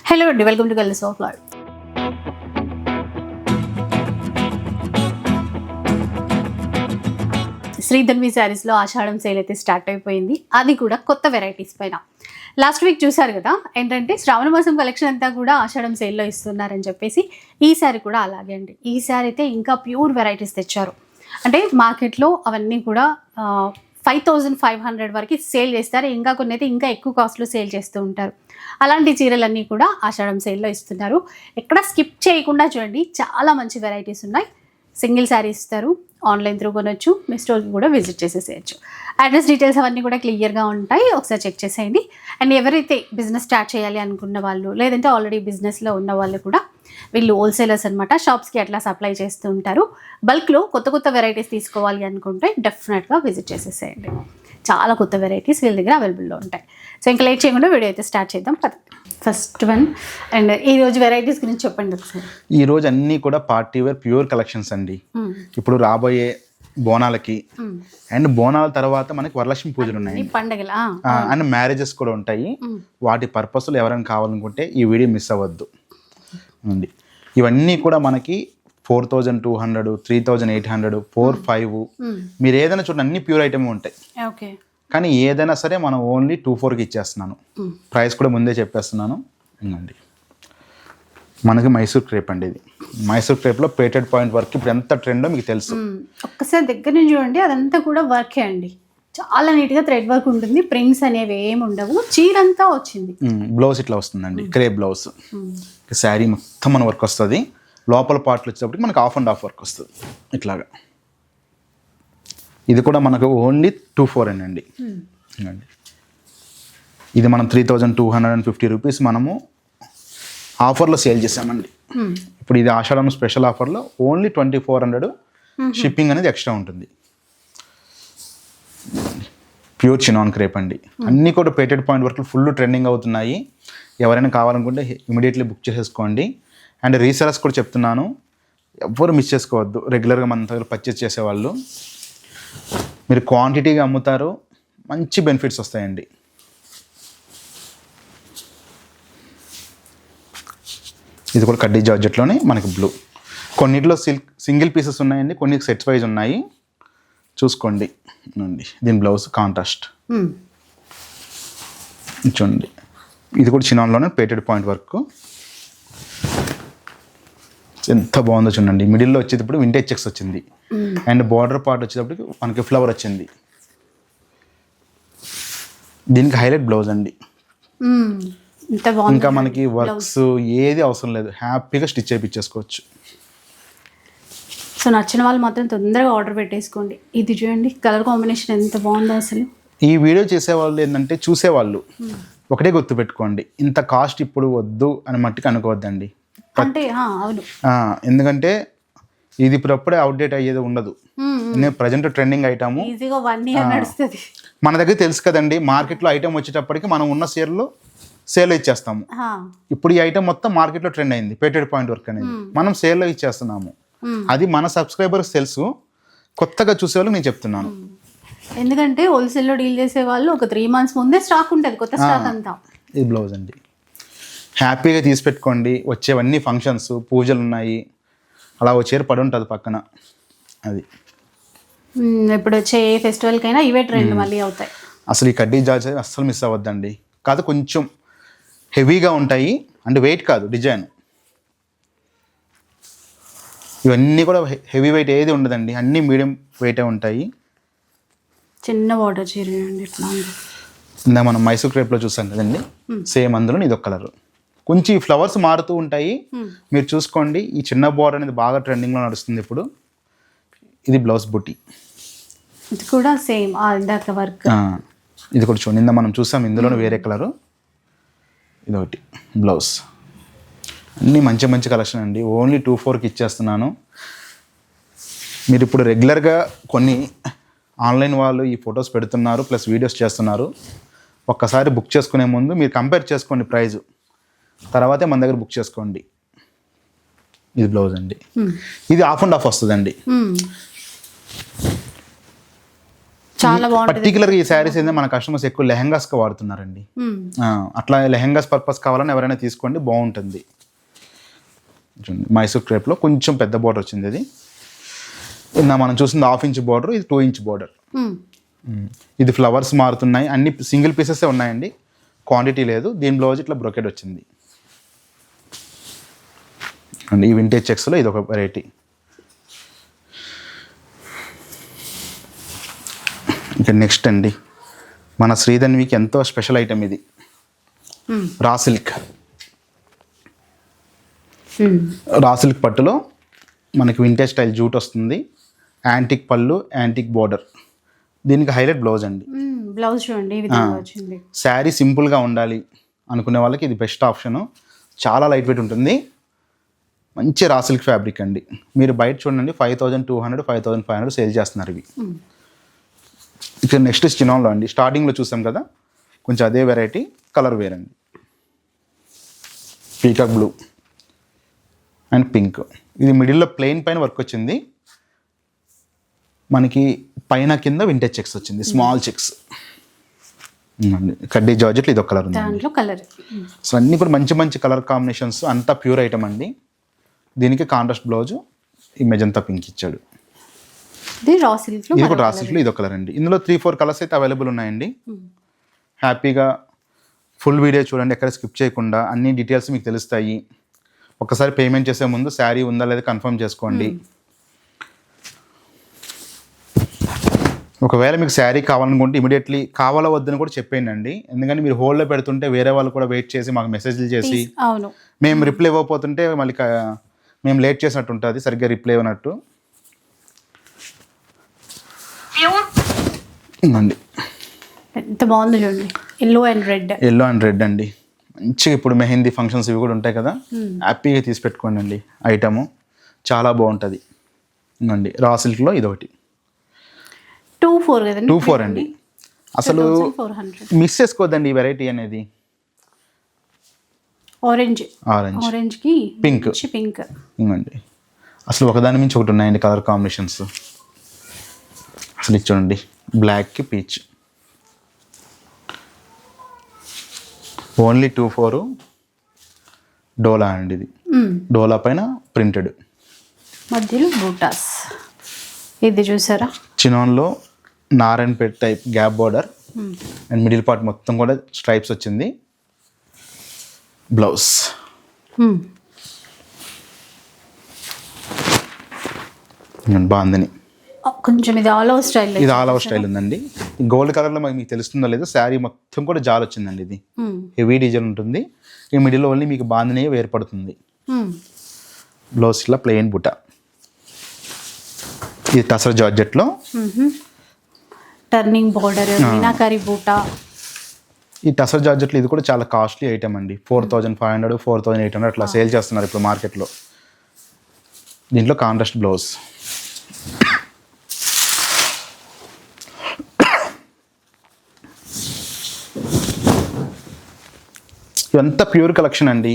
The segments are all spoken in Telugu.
హలో అండి, welcome to Gallis of life. Sridhanvi శారీస్లో ఆషాఢం సేల్ అయితే స్టార్ట్ అయిపోయింది. అది కూడా కొత్త వెరైటీస్ పైన. లాస్ట్ వీక్ చూసారు కదా, ఏంటంటే శ్రావణ మాసం కలెక్షన్ అంతా కూడా ఆషాఢం సేల్లో ఇస్తున్నారని చెప్పేసి ఈ శారీ కూడా అలాగే అండి. ఈ శారీ అయితే ఇంకా ప్యూర్ వెరైటీస్ తెచ్చారు. అంటే మార్కెట్లో అవన్నీ కూడా 5500 వరకు సేల్ చేస్తారు. ఇంకా కొన్ని అయితే ఇంకా ఎక్కువ కాస్ట్లో సేల్ చేస్తూ ఉంటారు. అలాంటి చీరలన్నీ కూడా ఆషాఢం సేల్లో ఇస్తున్నారు. ఎక్కడ స్కిప్ చేయకుండా చూడండి, చాలా మంచి వెరైటీస్ ఉన్నాయి. సింగిల్ శారీ ఇస్తారు, ఆన్లైన్ త్రూ కొనొచ్చు, మీ స్టోర్కి కూడా విజిట్ చేసేసేయచ్చు. అడ్రస్ డీటెయిల్స్ అవన్నీ కూడా క్లియర్గా ఉంటాయి, ఒకసారి చెక్ చేసేయండి. అండ్ ఎవరైతే బిజినెస్ స్టార్ట్ చేయాలి అనుకున్న వాళ్ళు, లేదంటే ఆల్రెడీ బిజినెస్లో ఉన్న వాళ్ళు కూడా, వీళ్ళు హోల్సేలర్స్ అనమాట, షాప్స్కి అట్లా సప్లై చేస్తూ ఉంటారు. బల్క్లో కొత్త కొత్త వెరైటీస్ తీసుకోవాలి అనుకుంటే డెఫినెట్గా విజిట్ చేసేసేయండి. చాలా కొత్త వెరైటీస్ వీళ్ళ దగ్గర అవైలబుల్లో ఉంటాయి. సో ఇంకా లేట్ చేయకుండా వీడియో అయితే స్టార్ట్ చేద్దాం. ఫస్ట్ వన్, అండ్ ఈ రోజు వెరైటీస్ గురించి చెప్పండి ఒకసారి. ఈ రోజు అన్నీ కూడా పార్టీ వేర్ ప్యూర్ కలెక్షన్స్ అండి. ఇప్పుడు రాబోయే బోనాలకి అండ్ బోనాల తర్వాత మనకి వరలక్ష్మి పూజలు ఉన్నాయి, పండుగల అండ్ మ్యారేజెస్ కూడా ఉంటాయి. వాటి పర్పస్లో ఎవరైనా కావాలనుకుంటే ఈ వీడియో మిస్ అవ్వద్దు అండి. ఇవన్నీ కూడా మనకి 4200, 3800, 4500, మీరు ఏదైనా చూడండి అన్ని ప్యూర్ ఐటమ్ ఉంటాయి. ఓకే, కానీ ఏదైనా సరే మనం ఓన్లీ 2400కి ఇచ్చేస్తున్నాను. ప్రైస్ కూడా ముందే చెప్పేస్తున్నాను. ఇంకండి మనకి మైసూర్ క్రేప్ అండి. ఇది మైసూర్ క్రేప్లో పేటెడ్ పాయింట్ వర్క్ ఇప్పుడు ఎంత ట్రెండో మీకు తెలుసు. ఒక్కసారి దగ్గర నుంచి చూడండి, అదంతా కూడా వర్కే అండి. చాలా నీట్గా థ్రెడ్ వర్క్ ఉంటుంది, ప్రింట్స్ అనేవి ఏమి ఉండవు. చీర అంతా వచ్చింది. బ్లౌజ్ ఇట్లా వస్తుందండి, క్రేప్ బ్లౌజ్. శారీ మొత్తం మన వర్క్ వస్తుంది. లోపల పార్ట్లు వచ్చేటప్పటికి మనకి ఆఫ్ అండ్ ఆఫ్ వర్క్ వస్తుంది ఇట్లాగా. ఇది కూడా మనకు ఓన్లీ 2400 అండి. ఇది మనం 3250 రూపీస్ మనము ఆఫర్లో సేల్ చేసామండి. ఇప్పుడు ఇది ఆషాఢం స్పెషల్ ఆఫర్లో ఓన్లీ 2400. షిప్పింగ్ అనేది ఎక్స్ట్రా ఉంటుంది. ప్యూర్ చినాన్ క్రేప్ అండి. అన్నీ కూడా పేటెడ్ పాయింట్ వర్క్లు ఫుల్ ట్రెండింగ్ అవుతున్నాయి. ఎవరైనా కావాలనుకుంటే ఇమీడియట్లీ బుక్ చేసేసుకోండి. అండ్ రీసెలర్స్ కూడా చెప్తున్నాను, ఎవ్వరు మిస్ చేసుకోవద్దు. రెగ్యులర్గా మన దగ్గర పర్చేస్ చేసేవాళ్ళు, మీరు క్వాంటిటీగా అమ్ముతారు, మంచి బెనిఫిట్స్ వస్తాయండి. ఇది కూడా కడ్డీ జార్జెట్లోనే మనకి బ్లూ. కొన్నిట్లో సింగిల్ పీసెస్ ఉన్నాయండి, కొన్ని సెట్స్ వైజ్ ఉన్నాయి, చూసుకోండి. దీని బ్లౌజ్ కాంట్రాస్ట్ చూడండి. ఇది కూడా చినాన్లోనే పేటెడ్ పాయింట్ వర్క్. ఎంత బాగుందో చూడండి. మిడిల్లో వచ్చేటప్పుడు వింటేజ్ చెక్స్ వచ్చింది, అండ్ బార్డర్ పార్ట్ వచ్చేటప్పటికి మనకి ఫ్లవర్ వచ్చింది. దీనికి హైలైట్ బ్లౌజ్ అండి. ఇంకా మనకి వర్క్స్ ఏది అవసరం లేదు, హ్యాపీగా స్టిచ్ చేయించేసుకోవచ్చు. సో నచ్చిన వాళ్ళు మాత్రం తొందరగా ఆర్డర్ పెట్టేసుకోండి. ఇది చూడండి, కలర్ కాంబినేషన్ ఎంత బాగుందో అసలు. ఈ వీడియో చేసేవాళ్ళు ఏంటంటే చూసేవాళ్ళు ఒకటే గుర్తుపెట్టుకోండి, ఇంత కాస్ట్ ఇప్పుడు వద్దు అని మట్టికి అనుకోవద్దండి. అంటే అవును, ఎందుకంటే ఇది ఇప్పుడప్పుడే అవుట్డేట్ అయ్యేది ఉండదు. నేను ప్రజెంట్ ట్రెండింగ్ ఐటమ్ ఈజీగా 1 year నడుస్తుంది. మన దగ్గర తెలుసు కదండి, మార్కెట్లో ఐటమ్ వచ్చేటప్పటికి మనం ఉన్న షేర్లు సేల్లో ఇచ్చేస్తాము. ఇప్పుడు ఈ ఐటమ్ మొత్తం మార్కెట్లో ట్రెండ్ అయింది, పేటెడ్ పాయింట్ వర్క్ అనేది. మనం సేల్లో ఇచ్చేస్తున్నాము. అది మన సబ్స్క్రైబర్స్ తెలుసు, కొత్తగా చూసేవాళ్ళు నేను చెప్తున్నాను. ఎందుకంటే హోల్సేల్లో డీల్ చేసే వాళ్ళు ఒక 3 months ముందే స్టాక్ ఉంటుంది, కొత్త స్టాక్ అంతా. ఈ బ్లౌజ్ అండి, హ్యాపీగా తీసి పెట్టుకోండి. వచ్చేవన్నీ ఫంక్షన్స్, పూజలు ఉన్నాయి, అలా వచ్చే పడి ఉంటుంది పక్కన. అది ఇప్పుడు వచ్చే ఏ ఫెస్టివల్కైనా ఇవే ట్రెండ్ మళ్ళీ అవుతాయి. అసలు ఈ కడ్డీ జార్జ్ అస్సలు మిస్ అవ్వద్దండి. కాదు కొంచెం హెవీగా ఉంటాయి, అంటే వెయిట్ కాదు, డిజైన్. ఇవన్నీ కూడా హెవీ వెయిట్ ఏది ఉండదండి, అన్నీ మీడియం వెయిటే ఉంటాయి. చిన్న బార్డర్ చీర ఇట్లా ఇందా మనం మైసూర్ క్రేప్లో చూసాం కదండి, సేమ్ అందులో ఇది ఒక కలర్. కొంచెం ఈ ఫ్లవర్స్ మారుతూ ఉంటాయి, మీరు చూసుకోండి. ఈ చిన్న బార్డర్ అనేది బాగా ట్రెండింగ్లో నడుస్తుంది ఇప్పుడు. ఇది బ్లౌజ్ బుట్టి, ఇది కూడా సేమ్ ఇందాక వర్క్. ఇది కూడా చూడండి, ఇందా మనం చూసాం ఇందులోనే వేరే కలరు. ఇది ఒకటి బ్లౌజ్. అన్నీ మంచి మంచి కలెక్షన్ అండి. ఓన్లీ 2400కి ఇచ్చేస్తున్నాను. మీరు ఇప్పుడు రెగ్యులర్గా కొన్ని ఆన్లైన్ వాళ్ళు ఈ ఫొటోస్ పెడుతున్నారు, ప్లస్ వీడియోస్ చేస్తున్నారు. ఒక్కసారి బుక్ చేసుకునే ముందు మీరు కంపేర్ చేసుకోండి ప్రైజు, తర్వాతే మన దగ్గర బుక్ చేసుకోండి. ఇది బ్లౌజ్ అండి. ఇది ఆఫ్ అండ్ ఆఫ్ వస్తుందండి. చాలా బాగుంటుంది. పర్టికులర్గా ఈ శారీస్ ఏంటంటే మన కస్టమర్స్ ఎక్కువ లెహంగాస్గా వాడుతున్నారండి. అట్లా లెహంగాస్ పర్పస్ కావాలని ఎవరైనా తీసుకోండి, బాగుంటుంది. మైసూర్ క్రేప్లో కొంచెం పెద్ద బార్డర్ వచ్చింది. ఇది మనం చూసింది 1/2 ఇంచ్ బార్డర్, ఇది 2 ఇంచ్ బార్డర్. ఇది ఫ్లవర్స్ మారుతున్నాయి, అన్ని సింగిల్ పీసెసే ఉన్నాయండి, క్వాంటిటీ లేదు. దీని బ్లౌజ్ ఇట్లా బ్రొకెట్ వచ్చింది అండి. ఈ వింటేజ్ చెక్స్లో ఇది ఒక వెరైటీ. ఇంకా నెక్స్ట్ అండి మన శ్రీధన్వికి ఎంతో స్పెషల్ ఐటమ్ ఇది, రా సిల్క్. రా సిల్క్ పట్టులో మనకి వింటేజ్ స్టైల్ జూట్ వస్తుంది, యాంటిక్ పళ్ళు, యాంటిక్ బోర్డర్. దీనికి హైలైట్ బ్లౌజ్ అండి. బ్లౌజ్ చూడండి ఈ విధంగా వచ్చింది. శారీ సింపుల్గా ఉండాలి అనుకునే వాళ్ళకి ఇది బెస్ట్ ఆప్షను. చాలా లైట్ వెయిట్ ఉంటుంది, మంచి రా సిల్క్ ఫ్యాబ్రిక్ అండి. మీరు బయట చూడండి 5200, 5500 సేల్ చేస్తున్నారు ఇవి. ఇక నెక్స్ట్ చినాన్లో అండి, స్టార్టింగ్లో చూసాం కదా కొంచెం అదే వెరైటీ, కలర్ వేర్ అండి. Peacock blue and pink. ఇది మిడిల్లో ప్లెయిన్ పైన వర్క్ వచ్చింది, మనకి పైన కింద వింటేజ్ చెక్స్ వచ్చింది, స్మాల్ చెక్స్. కడ్డీ జార్జెట్లో ఇది ఒక కలర్ ఉంది. దాంట్లో కలర్ సో అన్నీ కూడా మంచి మంచి కలర్ కాంబినేషన్స్, అంతా ప్యూర్ ఐటమ్ అండి. దీనికి కాంట్రాస్ట్ బ్లౌజ్ ఈ మెజంతా పింక్ ఇచ్చాడు. ఇది రా సిల్క్లో, ఇది కూడా రా సిల్క్లో ఇది ఒక కలర్ అండి. ఇందులో 3-4 కలర్స్ అయితే అవైలబుల్ ఉన్నాయండి. హ్యాపీగా ఫుల్ వీడియో చూడండి, ఎక్కడ స్కిప్ చేయకుండా, అన్ని డీటెయిల్స్ మీకు తెలుస్తాయి. ఒకసారి పేమెంట్ చేసే ముందు శారీ ఉందా లేదా కన్ఫర్మ్ చేసుకోండి. ఒకవేళ మీకు శారీ కావాలనుకుంటే ఇమీడియట్లీ కావాలా వద్దని కూడా చెప్పేయండి అండి. ఎందుకంటే మీరు హోల్డ్లో పెడుతుంటే వేరే వాళ్ళు కూడా వెయిట్ చేసి మాకు మెసేజ్లు చేసి మేము రిప్లై ఇవ్వకపోతుంటే మళ్ళీ మేము లేట్ చేసినట్టు ఉంటుంది, సరిగ్గా రిప్లై ఇవ్వనట్టు అండి. ఎంత బాగుంది చూడండి, ఎల్లో అండ్ రెడ్ అండి. మంచిగా ఇప్పుడు మెహందీ ఫంక్షన్స్ ఇవి కూడా ఉంటాయి కదా, హ్యాపీగా తీసి పెట్టుకోండి అండి. ఐటము చాలా బాగుంటుంది అండి. రా సిల్క్లో ఇదొకటి 24 అండి. అసలు మిస్ చేసుకోవద్దండి ఈ వెరైటీ అనేది. ఆరెంజ్ కి పింక్ అండి. అసలు ఒకదాని మించి ఒకటి ఉన్నాయండి కలర్ కాంబినేషన్స్. అసలు ఇది చూడండి, బ్లాక్కి పీచ్, ఓన్లీ 24. డోలా అండి ఇది, డోలా పైన ప్రింటెడ్, మధ్యలో బూటాస్. ఇది చూసారా, చినాన్లో Narayanpet type gap border and middle part మొత్తం కూడా స్ట్రైప్స్ వచ్చింది. బ్లౌజ్ బాగుందని కొంచెం ఇది ఆల్ ఓవర్ స్టైల్ ఉందండి. గోల్డ్ కలర్లో మీకు తెలుస్తుందో లేదో, శారీ మొత్తం కూడా జాల్ వచ్చిందండి. ఇది హెవీ డిజైన్ ఉంటుంది. ఈ మిడిల్లో ఓన్లీ మీకు బాంధనీ వేరుపడుతుంది. బ్లౌజ్ ఇలా ప్లెయిన్ బుట్ట. ఇది టసర్ జార్జెట్లో టర్నింగ్ బోర్డర్, మీనాకారి బూటా. ఈ టసర్ జార్జెట్లో ఇది కూడా చాలా కాస్ట్లీ ఐటమ్ అండి. 4500, 4800 అట్లా సేల్ చేస్తున్నారు ఇప్పుడు మార్కెట్లో. దీంట్లో కాంట్రాస్ట్ బ్లౌజ్. ఇదంతా ప్యూర్ కలెక్షన్ అండి.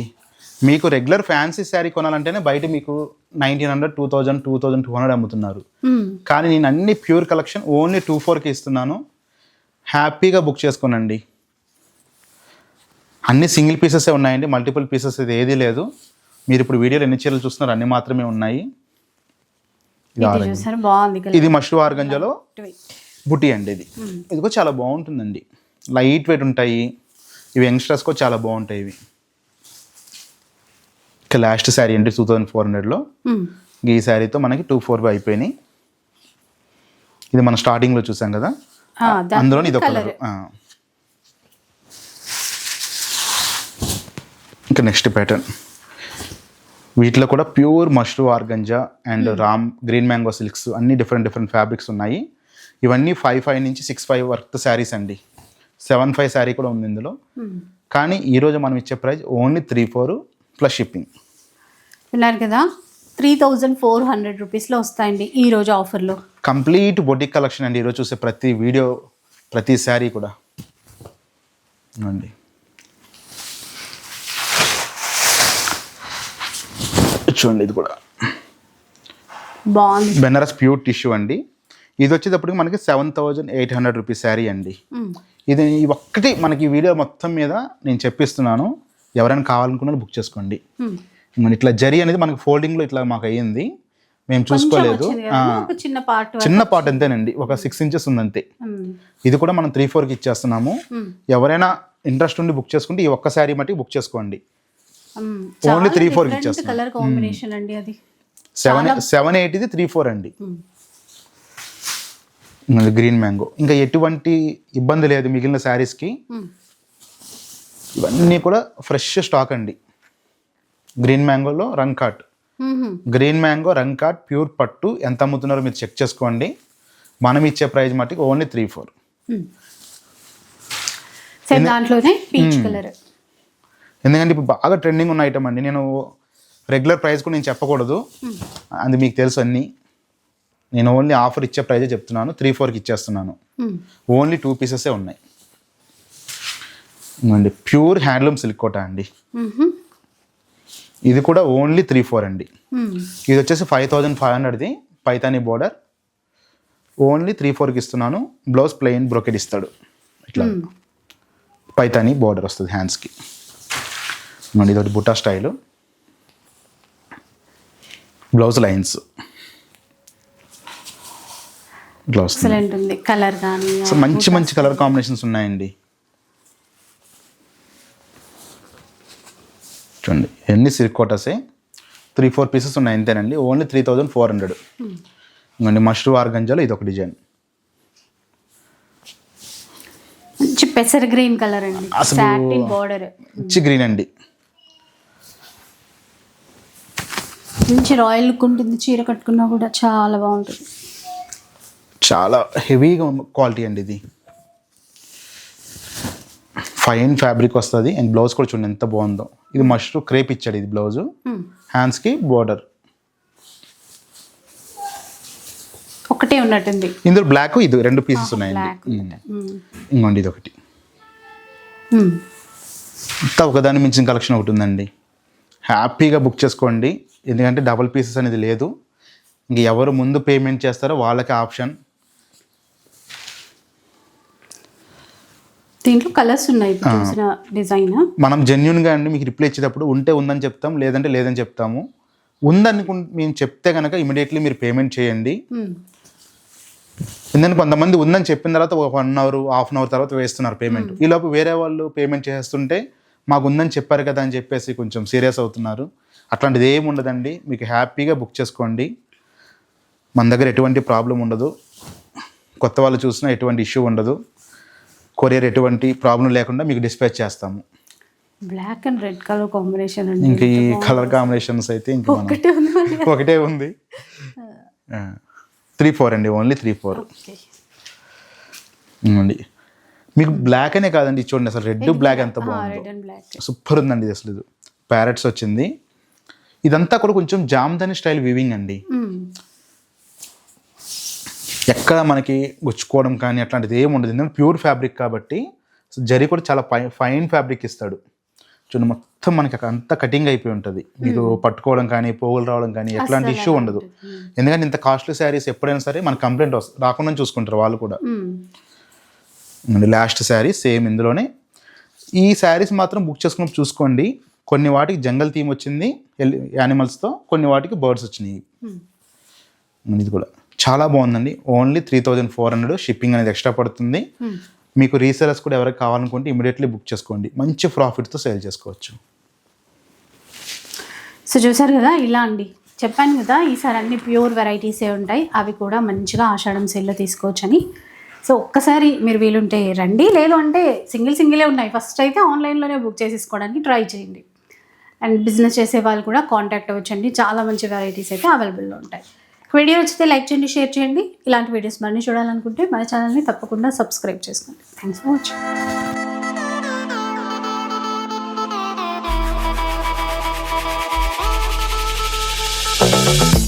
మీకు రెగ్యులర్ ఫ్యాన్సీ శారీ కొనాలంటేనే బయట మీకు 1900, 2000, 2200 అమ్ముతున్నారు. కానీ నేను అన్ని ప్యూర్ కలెక్షన్ ఓన్లీ 24కి ఇస్తున్నాను. హ్యాపీగా బుక్ చేసుకోనండి. అన్ని సింగిల్ పీసెసే ఉన్నాయండి, మల్టిపుల్ పీసెస్ ఇది ఏదీ లేదు. మీరు ఇప్పుడు వీడియోలో ఎన్ని చీరలు చూస్తున్నారు, అన్ని మాత్రమే ఉన్నాయి. ఇది మష్రూ ఆర్గంజాలో బుటీ అండి. ఇది కూడా చాలా బాగుంటుందండి, లైట్ వెయిట్ ఉంటాయి ఇవి. యంగ్స్టర్స్కో చాలా బాగుంటాయి ఇవి. ఇక లాస్ట్ శారీ అండి 2400లో. ఈ శారీతో మనకి 24 అయిపోయినాయి. ఇది మనం స్టార్టింగ్లో చూసాం కదా, అందులో ఇది ఒక కలర్. ఇంకా నెక్స్ట్ ప్యాటర్న్, వీటిలో కూడా pure mashru organza and green mango silks అన్ని డిఫరెంట్ ఫ్యాబ్రిక్స్ ఉన్నాయి. ఇవన్నీ 55 నుంచి 65 వర్త్ శారీస్ అండి. 75 శారీ కూడా ఉంది ఇందులో. కానీ ఈరోజు మనం ఇచ్చే ప్రైస్ ఓన్లీ 34 ప్లస్ షిప్పింగ్. విన్నారు కదా, 3400 రూపీస్లో వస్తాయండి ఈరోజు ఆఫర్లో. కంప్లీట్ బొటిక్ కలెక్షన్ అండి. ఈరోజు చూసే ప్రతి వీడియో, ప్రతి శారీ కూడా అండి. చూడండి, ఇది కూడా బాగుంది, బెనారస్ ప్యూర్ టిష్యూ అండి. ఇది వచ్చేటప్పటికి మనకి 7,800 రూపీస్ శారీ అండి. ఇది ఒక్కటి మనకి ఈ వీడియో మొత్తం మీద నేను చెప్పిస్తున్నాను, ఎవరైనా కావాలనుకున్నా బుక్ చేసుకోండి. ఇట్లా జరీ అనేది మనకి ఫోల్డింగ్లో ఇట్లా మాకు అయ్యింది, మేము చూసుకోలేదు. చిన్న పార్ట్ అంతేనండి, ఒక 6 ఇంచెస్ ఉంది అంతే. ఇది కూడా మనం 3-4కి ఇచ్చేస్తున్నాము. ఎవరైనా ఇంట్రెస్ట్ ఉండి బుక్ చేసుకుంటే ఈ ఒక్క శారీ మట్టి బుక్ చేసుకోండి. ఓన్లీ 3-4కి ఇచ్చేస్తాం. 780 3-4 అండి. గ్రీన్ మ్యాంగో, ఇంకా ఎటువంటి ఇబ్బంది లేదు మిగిలిన శారీస్కి. ఇవన్నీ కూడా ఫ్రెష్ స్టాక్ అండి. గ్రీన్ మ్యాంగోలో రంగ్ కాట్, గ్రీన్ మ్యాంగో రంగ్ కాట్ ప్యూర్ పట్టు ఎంత అమ్ముతున్నారో మీరు చెక్ చేసుకోండి. మనం ఇచ్చే ప్రైస్ మట్టుకు ఓన్లీ 3-4. దాంట్లోనే పీచ్ కలర్, ఎందుకంటే ఇప్పుడు బాగా ట్రెండింగ్ ఉన్న ఐటమ్ అండి. నేను రెగ్యులర్ ప్రైస్ కూడా నేను చెప్పకూడదు, అది మీకు తెలుసు అన్నీ. నేను ఓన్లీ ఆఫర్ ఇచ్చే ప్రైజే చెప్తున్నాను, 3-4కి ఇచ్చేస్తున్నాను. ఓన్లీ 2 పీసెసే ఉన్నాయి అండి. ప్యూర్ హ్యాండ్లూమ్ సిల్క్ కోటా అండి. ఇది కూడా ఓన్లీ 3-4 అండి. ఇది వచ్చేసి 5,500ది పైతానీ బోర్డర్, ఓన్లీ 3-4కి ఇస్తున్నాను. బ్లౌజ్ ప్లెయిన్ బ్రోకెట్ ఇస్తాడు, ఇట్లా పైతానీ బోర్డర్ వస్తుంది హ్యాండ్స్కి. ఇది ఒకటి బుట్టా style, blouse lines, blouse colour కానీ మంచి మంచి కలర్ కాంబినేషన్స్ ఉన్నాయండి. చూడండి ఎన్ని సిల్క్ కోటాసే, 3-4 పీసెస్ ఉన్నాయి అంతేనండి. ఓన్లీ 3,400. ఇంకోండి మష్రూ ఆర్గంజాలో ఇది ఒక డిజైన్, మంచి పెసర్ గ్రీన్ కలర్ అండి, సాటిన్ బోర్డర్, మంచి గ్రీన్ అండి. మంచి రాయల్ లుక్ ఉంటుంది, చీర కట్టుకున్నా కూడా చాలా బాగుంటుంది. చాలా హెవీగా క్వాలిటీ అండి. ఇది ఫైన్ ఫ్యాబ్రిక్ వస్తుంది అండ్ బ్లౌజ్ కూడా చూడండి ఎంత బాగుందో. ఇది మష్రూ క్రేప్ ఇచ్చాడు ఇది బ్లౌజు, హ్యాండ్స్కి బోర్డర్ ఒకటే ఉన్నట్టుంది. ఇందులో బ్లాక్ ఇది 2 పీసెస్ ఉన్నాయండి. ఇంకోండి ఇది ఒకటి, ఇంత ఒకదాని మించిన కలెక్షన్ ఒకటి ఉందండి. హ్యాపీగా బుక్ చేసుకోండి, ఎందుకంటే డబుల్ పీసెస్ అనేది లేదు. ఇంక ఎవరు ముందు పేమెంట్ చేస్తారో వాళ్ళకి ఆప్షన్. దీంట్లో కలర్స్ ఉన్నాయి, చూసిన డిజైన్. మనం జెన్యున్గా అండి మీకు రిప్లై ఇచ్చేటప్పుడు ఉంటే ఉందని చెప్తాం, లేదంటే లేదని చెప్తాము. ఉందని మేము చెప్తే కనుక ఇమీడియట్లీ మీరు పేమెంట్ చేయండి. ఎందుకంటే కొంతమంది ఉందని చెప్పిన తర్వాత 1 అవర్ హాఫ్ అన్ అవర్ తర్వాత వేస్తున్నారు పేమెంట్. ఈలోపు వేరే వాళ్ళు పేమెంట్ చేస్తుంటే మాకు ఉందని చెప్పారు కదా అని చెప్పేసి కొంచెం సీరియస్ అవుతున్నారు. అట్లాంటిది ఏమి ఉండదండి, మీకు హ్యాపీగా బుక్ చేసుకోండి. మన దగ్గర ఎటువంటి ప్రాబ్లం ఉండదు, కొత్త వాళ్ళు చూసినా ఎటువంటి ఇష్యూ ఉండదు. కొరియర్ ఎటువంటి ప్రాబ్లం లేకుండా మీకు డిస్పాచ్ చేస్తాము. Black and red colour combination, ఇంకా ఈ కలర్ కాంబినేషన్స్ అయితే ఇంకా ఒకటే ఉంది. 3-4 అండి, ఓన్లీ 3-4 అండి. మీకు బ్లాక్ అనే కాదండి, చూడండి అసలు రెడ్ బ్లాక్ ఎంత బాగుంది, సూపర్ ఉందండి. ఇది అసలు ఇది ప్యారెట్స్ వచ్చింది. ఇదంతా కూడా కొంచెం జామ్దాని స్టైల్ వీవింగ్ అండి. ఎక్కడ మనకి గుచ్చుకోవడం కానీ అట్లాంటిది ఏమి ఉండదు, ఎందుకంటే ప్యూర్ ఫ్యాబ్రిక్ కాబట్టి. జరీ కూడా చాలా ఫైన్ ఫ్యాబ్రిక్ ఇస్తాడు. చూడండి మొత్తం మనకి అంతా కటింగ్ అయిపోయి ఉంటుంది. మీకు పట్టుకోవడం కానీ పోగులు రావడం కానీ ఎట్లాంటి ఇష్యూ ఉండదు. ఎందుకంటే ఇంత కాస్ట్లీ శారీస్ ఎప్పుడైనా సరే మన కంప్లైంట్ రాకుండా చూసుకుంటారు వాళ్ళు కూడా. లాస్ట్ శారీ సేమ్ ఇందులోనే. ఈ శారీస్ మాత్రం బుక్ చేసుకుని చూసుకోండి. కొన్ని వాటికి జంగల్ థీమ్ వచ్చింది యానిమల్స్తో, కొన్ని వాటికి బర్డ్స్ వచ్చినాయి. ఇది కూడా చాలా బాగుందండి. ఓన్లీ 3,400. షిప్పింగ్ అనేది ఎక్స్ట్రా పడుతుంది. మీకు రీసేలర్స్ కూడా ఎవరికి కావాలనుకుంటే ఇమీడియట్లీ బుక్ చేసుకోండి, మంచి ప్రాఫిట్తో సేల్ చేసుకోవచ్చు. సో చూసారు కదా, ఇలా అండి చెప్పాను కదా, ఈసారి అన్ని ప్యూర్ వెరైటీసే ఉంటాయి. అవి కూడా మంచిగా ఆషాఢం సేల్లో తీసుకోవచ్చు అని. సో ఒక్కసారి మీరు వీలుంటే రండి, లేదు అంటే సింగిలే ఉన్నాయి. ఫస్ట్ అయితే ఆన్లైన్లోనే బుక్ చేసేసుకోవడానికి ట్రై చేయండి. అండ్ బిజినెస్ చేసే వాళ్ళు కూడా కాంటాక్ట్ అవ్వచ్చండి, చాలా మంచి వెరైటీస్ అయితే అవైలబుల్లో ఉంటాయి. వీడియో నచ్చితే లైక్ చేయండి, షేర్ చేయండి. ఇలాంటి వీడియోస్ మళ్ళీ చూడాలనుకుంటే మన ఛానల్ని తప్పకుండా సబ్స్క్రైబ్ చేసుకోండి. Thanks for watching.